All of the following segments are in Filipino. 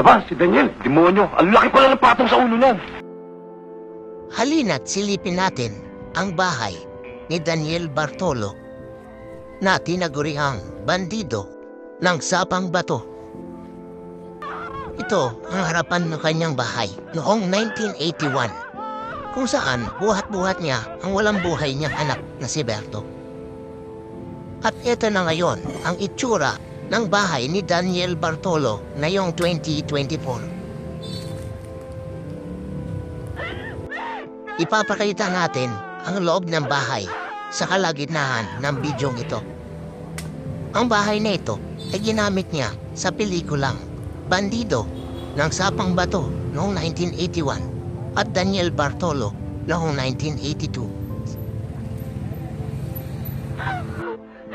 Aba, si Daniel, demonyo. Ang laki pala ng patong sa ulo niyan. Halina't silipin natin ang bahay ni Daniel Bartolo na tinaguriang bandido ng Sapang Bato. Ito ang harapan ng kanyang bahay noong 1981 kung saan buhat-buhat niya ang walang buhay niyang anak na si Berto. At ito na ngayon ang itsura ng bahay ni Daniel Bartolo ngayong 2024. Ipapakita natin ang loob ng bahay sa kalagitnaan ng bidyong ito. Ang bahay na ito ay ginamit niya sa pelikulang Bandido ng Sapang Bato noong 1981 at Daniel Bartolo noong 1982.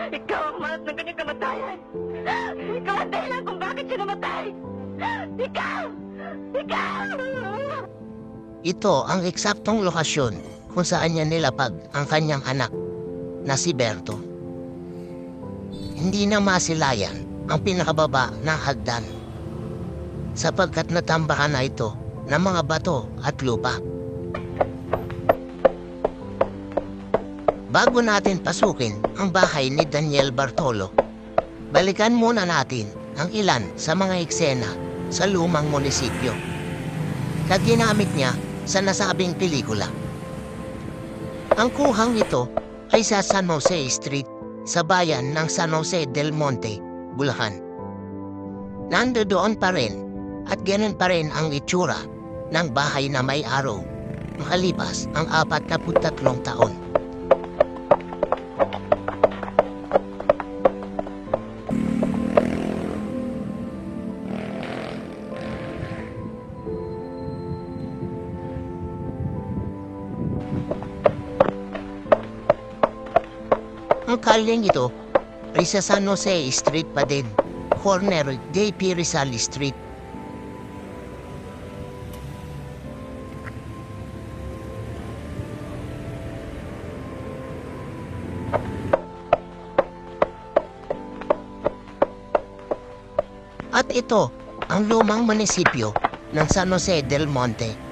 Ikaw ang malat ng kanyang kamatayan. Ikaw ang dahilan kung bakit siya namatay. Ikaw! Ikaw! Ito ang eksaktong lokasyon kung saan niya nilapag ang kanyang anak na si Berto. Hindi na masilayan ang pinakababa ng hagdan sapagkat natambakan na ito ng mga bato at lupa. Bago natin pasukin ang bahay ni Daniel Bartolo, balikan muna natin ang ilan sa mga eksena sa lumang munisipyo na ginamit niya sa nasabing pelikula. Ang kuhang ito ay sa San Jose Street sa bayan ng San Jose del Monte, Bulacan. Nandoon pa rin at ganun pa rin ang itsura ng bahay na may araw makalipas ang 43 taon. Ang kalyeng ito ay sa San Jose Street pa din, corner J.P. Rizal Street. At ito ang lumang munisipyo ng San Jose del Monte.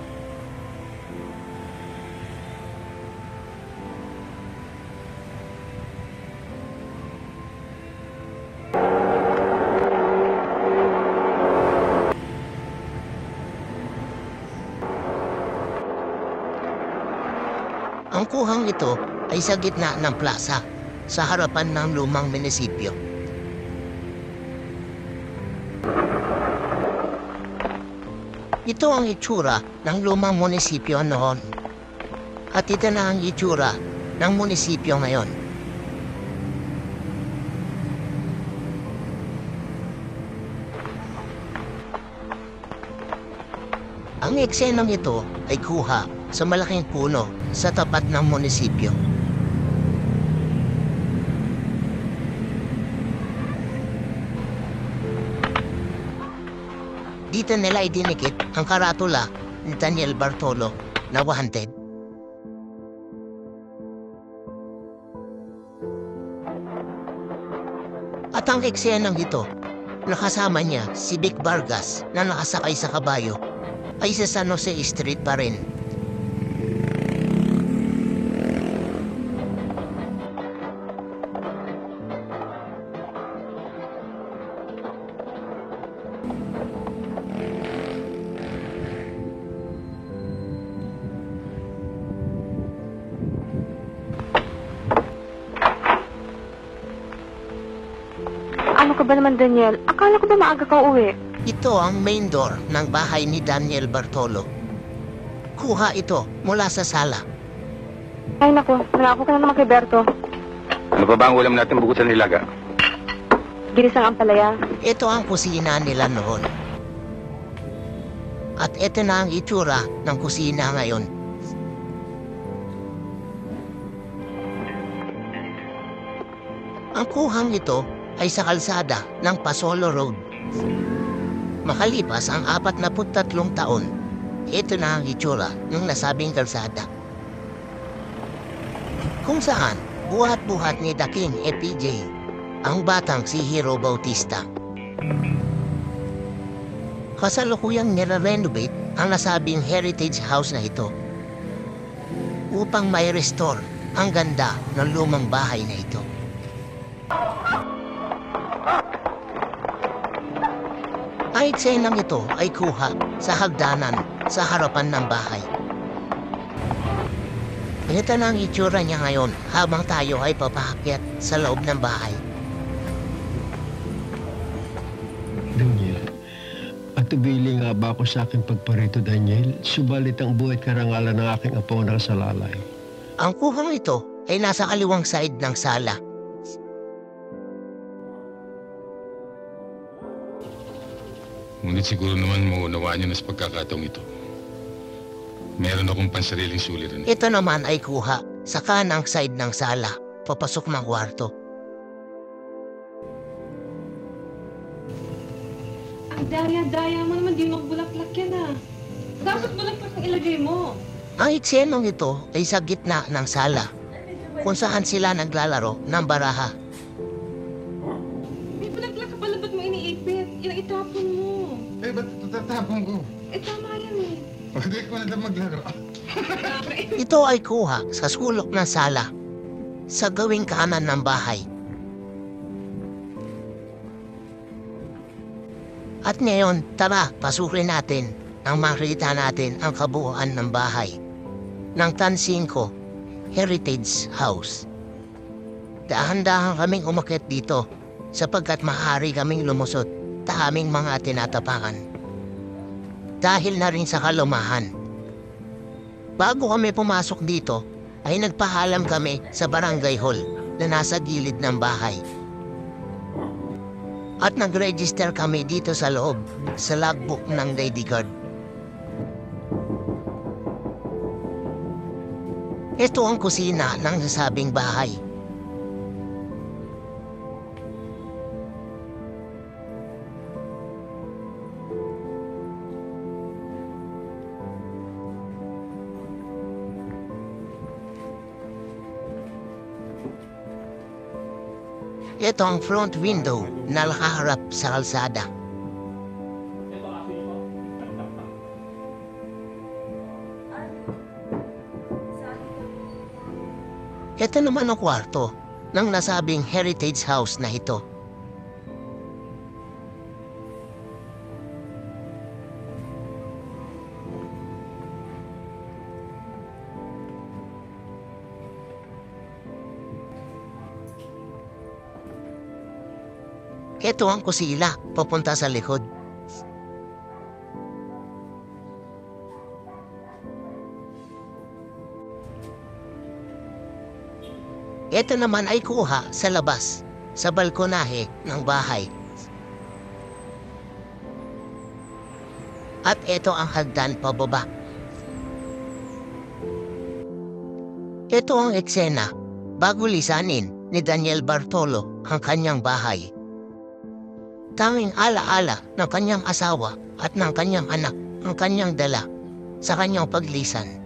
Ang kuhang ito ay sa gitna ng plaza sa harapan ng lumang munisipyo. Ito ang itsura ng lumang munisipyo noon. At ito na ang itsura ng munisipyo ngayon. Ang eksenang ito ay kuha sa malaking puno sa tapat ng munisipyo. Dito nila idinikit ang karatula ni Daniel Bartolo na wanted. At ang eksenang ito, nakasama niya si Vic Vargas na nakasakay sa kabayo ay sa San Jose Street pa rin. Ano ka ba naman, Daniel? Akala ko ba maaga ka uwi? Ito ang main door ng bahay ni Daniel Bartolo. Kuha ito mula sa sala. Ay naku, nangako ka na naman kay Berto. Ano pa ba ang ulam natin bukod sa nilaga? Ginisang ampalaya. Ito ang kusina nila noon. At ito na ang itsura ng kusina ngayon. Ang kuhang ito ay sa kalsada ng Pasolo Road. Makalipas ang 43 taon, ito na ang itsura ng nasabing kalsada. Kung saan, buhat-buhat ni The King EPJ, ang batang si Hero Bautista. Kasalukuyang nire-renovate ang nasabing heritage house na ito upang may restore ang ganda ng lumang bahay na ito. Ang eksenang ito ay kuha sa hagdanan sa harapan ng bahay. Ito na ang itsura niya ngayon habang tayo ay papaakyat sa loob ng bahay. Daniel, at tubili nga ba ako sa aking pagparito, Daniel? Subalit ang buhay at karangalan ng aking apo na nakasalalay. Ang kuhang ito ay nasa kaliwang side ng sala. Ngunit siguro naman maunawaan niyo na sa pagkakataong ito. Meron akong pansariling suliran. Ito naman ay kuha sa kanang side ng sala, papasok ng kwarto. Ang daya-daya mo naman, di magbulaklak yan ah. Dapat bulaklak ang ilagay mo. Ang eksenong ito ay sa gitna ng sala, kung saan sila naglalaro ng baraha. May bulaklak ka pala, ba't mo iniipit? Yung itapon mo. Eh, ba't tatapon ko? Eh, tama yan eh. Hindi ko na maglaro. Ito ay kuha sa sulok ng sala, sa gawing kanan ng bahay. At ngayon, tara, pasukin natin nang makita natin ang kabuuan ng bahay ng Tan 5 Heritage House. Dahan-dahan kaming umakyat dito sapagkat maaari kaming lumusot sa aming mga tinatapakan. Dahil na rin sa kalumahan. Bago kami pumasok dito, ay nagpahalam kami sa barangay hall na nasa gilid ng bahay. At nag-register kami dito sa loob, sa logbook ng Lady Guard. Ito ang kusina ng nasabing bahay. Ito ang front window na nakaharap sa kalsada. Ito naman ang kwarto ng nasabing heritage house na ito. Ito ang kusina, papunta sa likod. Ito naman ay kuha sa labas, sa balkonahe ng bahay. At ito ang hagdan pababa. Ito ang eksena bago lisanin ni Daniel Bartolo ang kanyang bahay. Tanging ala-ala ng kanyang asawa at ng kanyang anak ang kanyang dala sa kanyang paglisan.